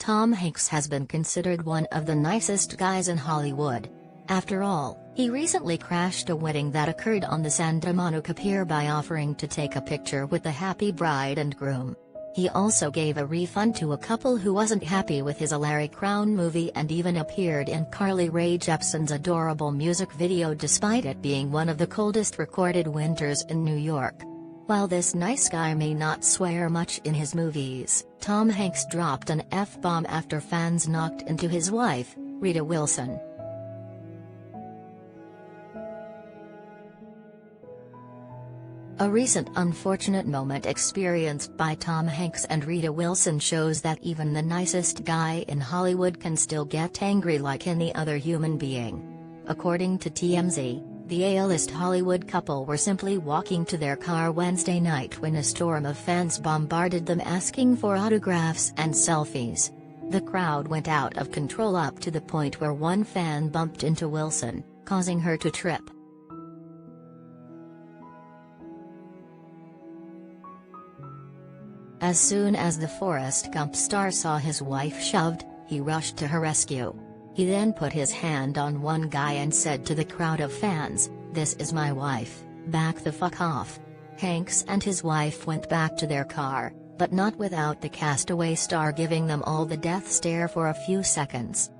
Tom Hanks has been considered one of the nicest guys in Hollywood. After all, he recently crashed a wedding that occurred on the Santa Monica Pier by offering to take a picture with the happy bride and groom. He also gave a refund to a couple who wasn't happy with his Larry Crowne movie and even appeared in Carly Ray Jepson's adorable music video despite it being one of the coldest recorded winters in New York. While this nice guy may not swear much in his movies, Tom Hanks dropped an F-bomb after fans knocked into his wife, Rita Wilson. A recent unfortunate moment experienced by Tom Hanks and Rita Wilson shows that even the nicest guy in Hollywood can still get angry like any other human being. According to TMZ, the A-list Hollywood couple were simply walking to their car Wednesday night when a storm of fans bombarded them asking for autographs and selfies. The crowd went out of control up to the point where one fan bumped into Wilson, causing her to trip. As soon as the Forrest Gump star saw his wife shoved, he rushed to her rescue. He then put his hand on one guy and said to the crowd of fans, "This is my wife, back the fuck off." Hanks and his wife went back to their car, but not without the castaway star giving them all the death stare for a few seconds.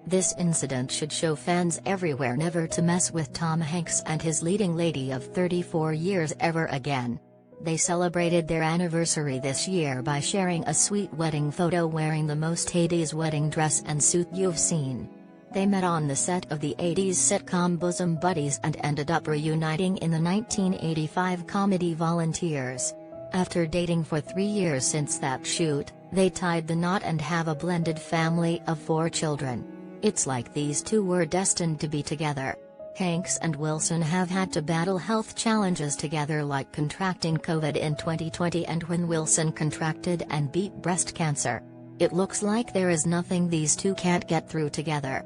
This incident should show fans everywhere never to mess with Tom Hanks and his leading lady of 34 years ever again. They celebrated their anniversary this year by sharing a sweet wedding photo wearing the most 80s wedding dress and suit you've seen. They met on the set of the 80s sitcom Bosom Buddies and ended up reuniting in the 1985 comedy Volunteers. After dating for 3 years since that shoot, they tied the knot and have a blended family of 4 children. It's like these two were destined to be together. Hanks and Wilson have had to battle health challenges together like contracting COVID in 2020 and when Wilson contracted and beat breast cancer. It looks like there is nothing these two can't get through together.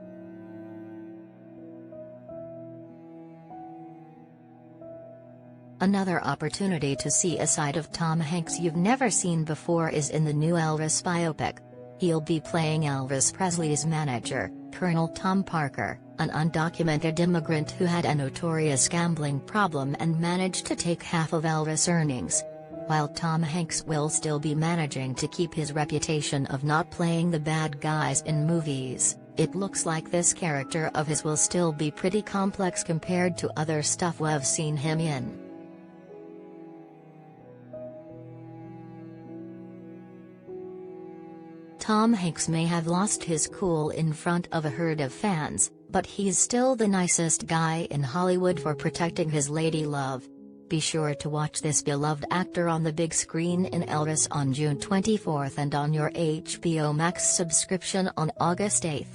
Another opportunity to see a side of Tom Hanks you've never seen before is in the new Elvis biopic. He'll be playing Elvis Presley's manager, Colonel Tom Parker, an undocumented immigrant who had a notorious gambling problem and managed to take half of Elvis' earnings. While Tom Hanks will still be managing to keep his reputation of not playing the bad guys in movies, it looks like this character of his will still be pretty complex compared to other stuff we've seen him in. Tom Hanks may have lost his cool in front of a herd of fans, but he's still the nicest guy in Hollywood for protecting his lady love. Be sure to watch this beloved actor on the big screen in Elvis on June 24 and on your HBO Max subscription on August 8.